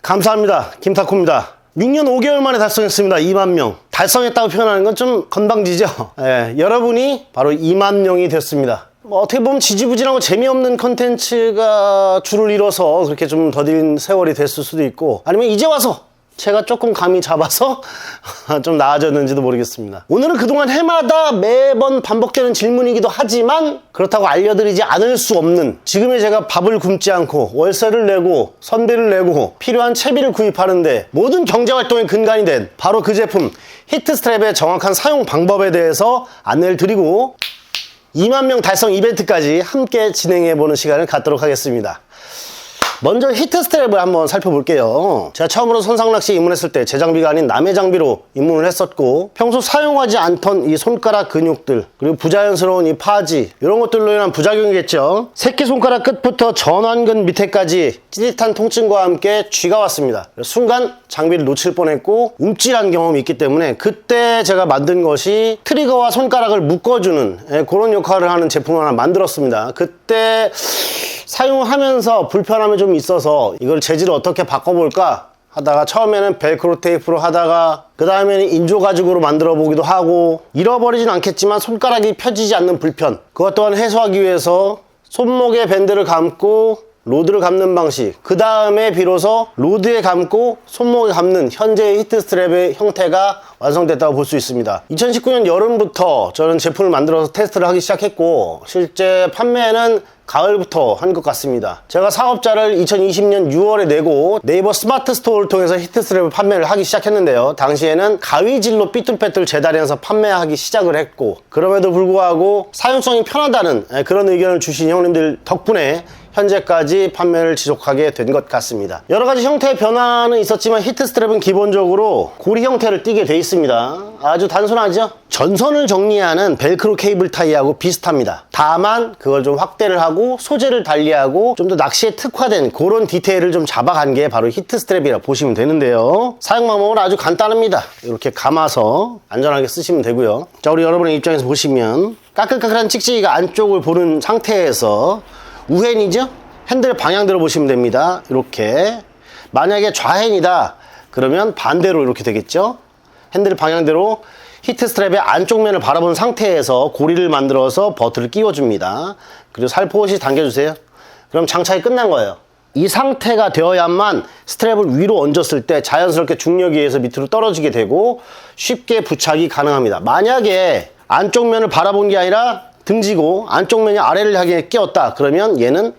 감사합니다. 김타코입니다. 6년 5개월 만에 달성했습니다. 2만 명. 달성했다고 표현하는 건 좀 건방지죠? 예, 여러분이 바로 2만 명이 됐습니다. 뭐 어떻게 보면 지지부진하고 재미없는 컨텐츠가 줄을 이뤄서 그렇게 좀 더딘 세월이 됐을 수도 있고, 아니면 이제 와서 제가 조금 감이 잡아서 좀 나아졌는지도 모르겠습니다. 오늘은 그동안 해마다 매번 반복되는 질문이기도 하지만 그렇다고 알려드리지 않을 수 없는, 지금의 제가 밥을 굶지 않고 월세를 내고 선비를 내고 필요한 채비를 구입하는데 모든 경제활동의 근간이 된 바로 그 제품 히트스트랩의 정확한 사용 방법에 대해서 안내를 드리고 2만 명 달성 이벤트까지 함께 진행해보는 시간을 갖도록 하겠습니다. 먼저 히트스트랩을 한번 살펴볼게요. 제가 처음으로 선상낚시 입문했을 때 제 장비가 아닌 남의 장비로 입문을 했었고, 평소 사용하지 않던 이 손가락 근육들, 그리고 부자연스러운 이 파지, 이런 것들로 인한 부작용이겠죠. 새끼손가락 끝부터 전완근 밑에까지 찌릿한 통증과 함께 쥐가 왔습니다. 순간 장비를 놓칠 뻔했고 움찔한 경험이 있기 때문에 그때 제가 만든 것이 트리거와 손가락을 묶어주는 그런 역할을 하는 제품을 하나 만들었습니다. 그때 사용하면서 불편함이 좀 있어서 이걸 재질을 어떻게 바꿔볼까 하다가 처음에는 벨크로 테이프로 하다가 그 다음에는 인조 가죽으로 만들어 보기도 하고, 잃어버리진 않겠지만 손가락이 펴지지 않는 불편, 그것 또한 해소하기 위해서 손목에 밴드를 감고 로드를 감는 방식, 그 다음에 비로소 로드에 감고 손목에 감는 현재의 히트스트랩의 형태가 완성됐다고 볼 수 있습니다. 2019년 여름부터 저는 제품을 만들어서 테스트를 하기 시작했고, 실제 판매는 가을부터 한 것 같습니다. 제가 사업자를 2020년 6월에 내고 네이버 스마트 스토어를 통해서 히트스트랩을 판매를 하기 시작했는데요. 당시에는 가위질로 삐뚤빼뚤 재단해서 판매하기 시작을 했고, 그럼에도 불구하고 사용성이 편하다는 그런 의견을 주신 형님들 덕분에 현재까지 판매를 지속하게 된 것 같습니다. 여러가지 형태의 변화는 있었지만 히트스트랩은 기본적으로 고리 형태를 띠게 돼 있습니다. 아주 단순하죠? 전선을 정리하는 벨크로 케이블 타이하고 비슷합니다. 다만 그걸 좀 확대를 하고 소재를 달리하고 좀 더 낚시에 특화된 그런 디테일을 좀 잡아간 게 바로 히트스트랩이라 보시면 되는데요. 사용 방법은 아주 간단합니다. 이렇게 감아서 안전하게 쓰시면 되고요. 자, 우리 여러분의 입장에서 보시면 까끌까끌한 찍찍이가 안쪽을 보는 상태에서 우핸이죠? 핸들 방향대로 보시면 됩니다. 이렇게. 만약에 좌핸이다 그러면 반대로 이렇게 되겠죠? 핸들 방향대로 히트스트랩의 안쪽 면을 바라본 상태에서 고리를 만들어서 버튼을 끼워줍니다. 그리고 살포시 당겨주세요. 그럼 장착이 끝난 거예요. 이 상태가 되어야만 스트랩을 위로 얹었을 때 자연스럽게 중력에 의해서 밑으로 떨어지게 되고 쉽게 부착이 가능합니다. 만약에 안쪽 면을 바라본 게 아니라 등지고 안쪽 면이 아래를 향해 끼웠다 그러면 얘는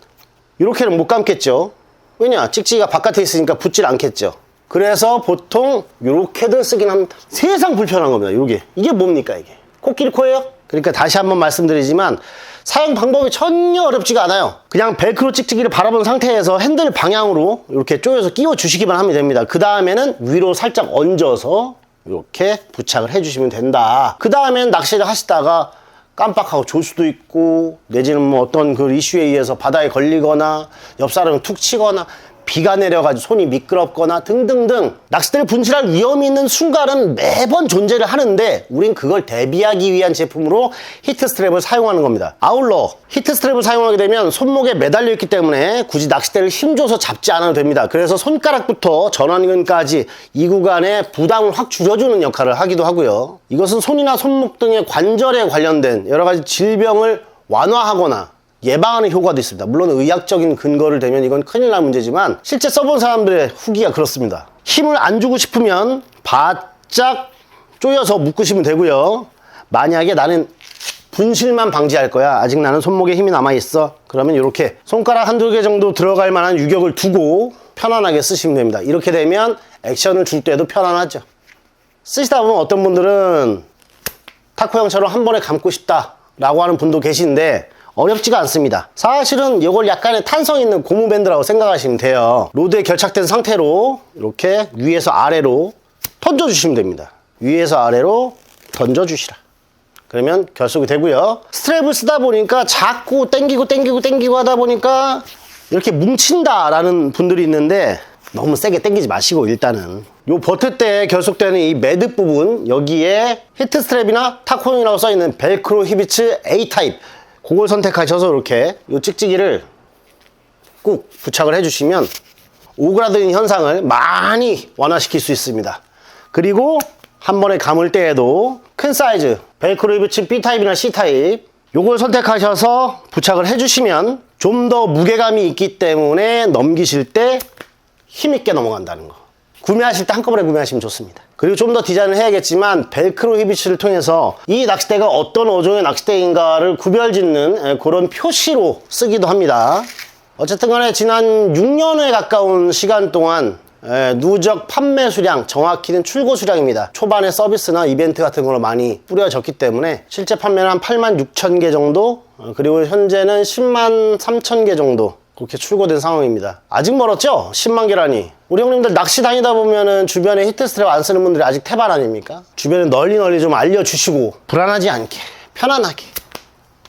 이렇게는 못 감겠죠. 왜냐? 찍찍이가 바깥에 있으니까 붙질 않겠죠. 그래서 보통 이렇게들 쓰긴 합니다. 세상 불편한 겁니다. 이게 뭡니까 이게? 코끼리 코예요? 그러니까 다시 한번 말씀드리지만 사용 방법이 전혀 어렵지가 않아요. 그냥 벨크로 찍찍이를 바라본 상태에서 핸들 방향으로 이렇게 조여서 끼워 주시기만 하면 됩니다. 그 다음에는 위로 살짝 얹어서 이렇게 부착을 해주시면 된다. 그 다음에는 낚시를 하시다가 깜빡하고 졸 수도 있고, 내지는 뭐 어떤 그 이슈에 의해서 바다에 걸리거나 옆 사람을 툭 치거나 비가 내려가지고 손이 미끄럽거나 등등등 낚싯대를 분실할 위험이 있는 순간은 매번 존재를 하는데, 우린 그걸 대비하기 위한 제품으로 히트스트랩을 사용하는 겁니다. 아울러 히트스트랩을 사용하게 되면 손목에 매달려 있기 때문에 굳이 낚싯대를 힘줘서 잡지 않아도 됩니다. 그래서 손가락부터 전완근까지 이 구간에 부담을 확 줄여주는 역할을 하기도 하고요. 이것은 손이나 손목 등의 관절에 관련된 여러가지 질병을 완화하거나 예방하는 효과도 있습니다. 물론 의학적인 근거를 대면 이건 큰일 날 문제지만 실제 써본 사람들의 후기가 그렇습니다. 힘을 안 주고 싶으면 바짝 조여서 묶으시면 되고요. 만약에 나는 분실만 방지할 거야, 아직 나는 손목에 힘이 남아있어, 그러면 이렇게 손가락 한두 개 정도 들어갈 만한 유격을 두고 편안하게 쓰시면 됩니다. 이렇게 되면 액션을 줄 때도 편안하죠. 쓰시다 보면 어떤 분들은 타코 형처럼 한 번에 감고 싶다 라고 하는 분도 계신데 어렵지가 않습니다. 사실은 이걸 약간의 탄성 있는 고무 밴드라고 생각하시면 돼요. 로드에 결착된 상태로 이렇게 위에서 아래로 던져주시면 됩니다. 위에서 아래로 던져주시라. 그러면 결속이 되고요. 스트랩을 쓰다 보니까 자꾸 당기고 하다 보니까 이렇게 뭉친다라는 분들이 있는데, 너무 세게 당기지 마시고 일단은 요 버튼대에 결속되는 이 매듭 부분, 여기에 히트스트랩이나 타코용이라고 써있는 벨크로 히비츠 A타입, 그걸 선택하셔서 이렇게 이 찍찍이를 꾹 부착을 해주시면 오그라드는 현상을 많이 완화시킬 수 있습니다. 그리고 한 번에 감을 때에도 큰 사이즈 벨크로 입으신 B타입이나 C타입 요걸 선택하셔서 부착을 해주시면 좀 더 무게감이 있기 때문에 넘기실 때 힘있게 넘어간다는 거. 구매하실 때 한꺼번에 구매하시면 좋습니다. 그리고 좀 더 디자인을 해야겠지만 벨크로 히비치를 통해서 이 낚싯대가 어떤 어종의 낚싯대인가를 구별짓는 그런 표시로 쓰기도 합니다. 어쨌든 간에 지난 6년에 가까운 시간 동안 누적 판매 수량, 정확히는 출고 수량입니다. 초반에 서비스나 이벤트 같은 걸로 많이 뿌려졌기 때문에 실제 판매는 한 86,000개 정도, 그리고 현재는 103,000개 정도 그렇게 출고된 상황입니다. 아직 멀었죠? 10만 개라니. 우리 형님들 낚시 다니다 보면은 주변에 히트스트랩 안 쓰는 분들이 아직 태반 아닙니까? 주변에 널리 좀 알려주시고 불안하지 않게 편안하게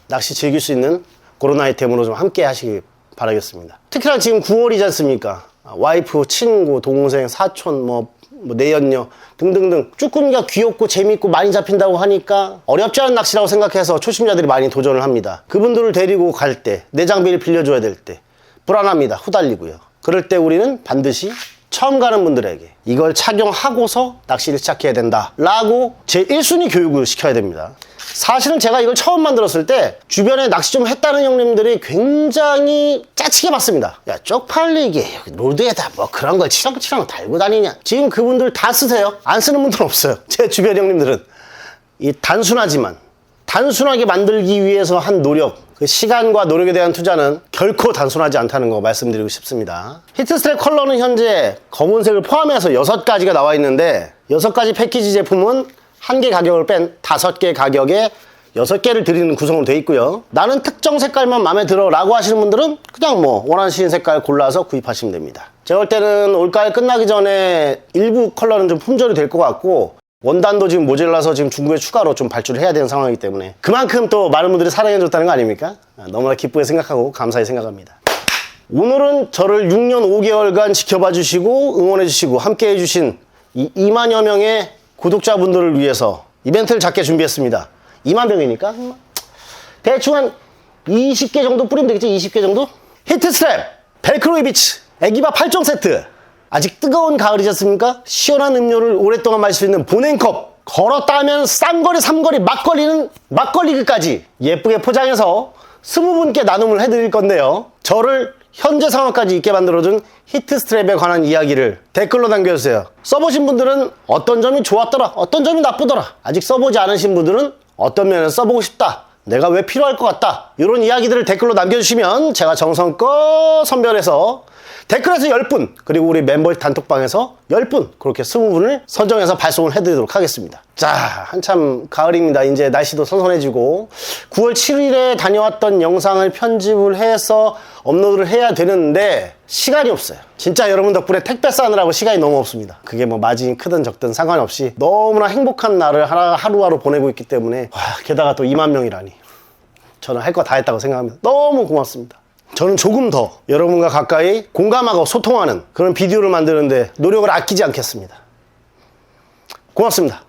낚시 즐길 수 있는 그런 아이템으로 좀 함께 하시기 바라겠습니다. 특히나 지금 9월이지 않습니까? 와이프, 친구, 동생, 사촌, 뭐 내연녀 등등등 쭈꾸미가 귀엽고 재밌고 많이 잡힌다고 하니까 어렵지 않은 낚시라고 생각해서 초심자들이 많이 도전을 합니다. 그분들을 데리고 갈 때 내 장비를 빌려줘야 될 때 불안합니다. 후달리고요. 그럴 때 우리는 반드시 처음 가는 분들에게 이걸 착용하고서 낚시를 시작해야 된다 라고 제 1순위 교육을 시켜야 됩니다. 사실은 제가 이걸 처음 만들었을 때 주변에 낚시 좀 했다는 형님들이 굉장히 짜치게 봤습니다. 야, 쪽팔리게 로드에다 뭐 그런 걸 치렁치렁 달고 다니냐. 지금 그분들 다 쓰세요. 안 쓰는 분들은 없어요. 제 주변 형님들은. 이 단순하게 만들기 위해서 한 노력, 그 시간과 노력에 대한 투자는 결코 단순하지 않다는 거 말씀드리고 싶습니다. 히트스트랩 컬러는 현재 검은색을 포함해서 6가지가 나와 있는데 6가지 패키지 제품은 1개 가격을 뺀 5개 가격에 6개를 드리는 구성으로 되어 있고요. 나는 특정 색깔만 마음에 들어 라고 하시는 분들은 그냥 뭐 원하시는 색깔 골라서 구입하시면 됩니다. 제가 볼 때는 올가을 끝나기 전에 일부 컬러는 좀 품절이 될 것 같고 원단도 지금 모자라서 지금 중국에 추가로 좀 발주를 해야 되는 상황이기 때문에 그만큼 또 많은 분들이 사랑해줬다는 거 아닙니까? 너무나 기쁘게 생각하고 감사히 생각합니다. 오늘은 저를 6년 5개월간 지켜봐 주시고 응원해 주시고 함께 해주신 이 2만여 명의 구독자분들을 위해서 이벤트를 작게 준비했습니다. 2만 명이니까 대충 한 20개 정도 뿌리면 되겠지? 20개 정도? 히트스트랩 벨크로 히비치 애기밥 8종 세트. 아직 뜨거운 가을이셨습니까? 시원한 음료를 오랫동안 마실 수 있는 보냉컵, 걸었다 하면 쌍거리, 삼거리, 막걸리까지 예쁘게 포장해서 20분께 나눔을 해드릴 건데요. 저를 현재 상황까지 있게 만들어준 히트스트랩에 관한 이야기를 댓글로 남겨주세요. 써보신 분들은 어떤 점이 좋았더라, 어떤 점이 나쁘더라, 아직 써보지 않으신 분들은 어떤 면에서 써보고 싶다, 내가 왜 필요할 것 같다, 이런 이야기들을 댓글로 남겨주시면 제가 정성껏 선별해서 댓글에서 10분, 그리고 우리 멤버 단톡방에서 10분, 그렇게 20분을 선정해서 발송을 해드리도록 하겠습니다. 자, 한참 가을입니다. 이제 날씨도 선선해지고 9월 7일에 다녀왔던 영상을 편집을 해서 업로드를 해야 되는데 시간이 없어요. 진짜 여러분 덕분에 택배 싸느라고 시간이 너무 없습니다. 그게 뭐 마진이 크든 적든 상관없이 너무나 행복한 날을 하루하루 보내고 있기 때문에 게다가 또 2만 명이라니 저는 할 거 다 했다고 생각합니다. 너무 고맙습니다. 저는 조금 더 여러분과 가까이 공감하고 소통하는 그런 비디오를 만드는데 노력을 아끼지 않겠습니다. 고맙습니다.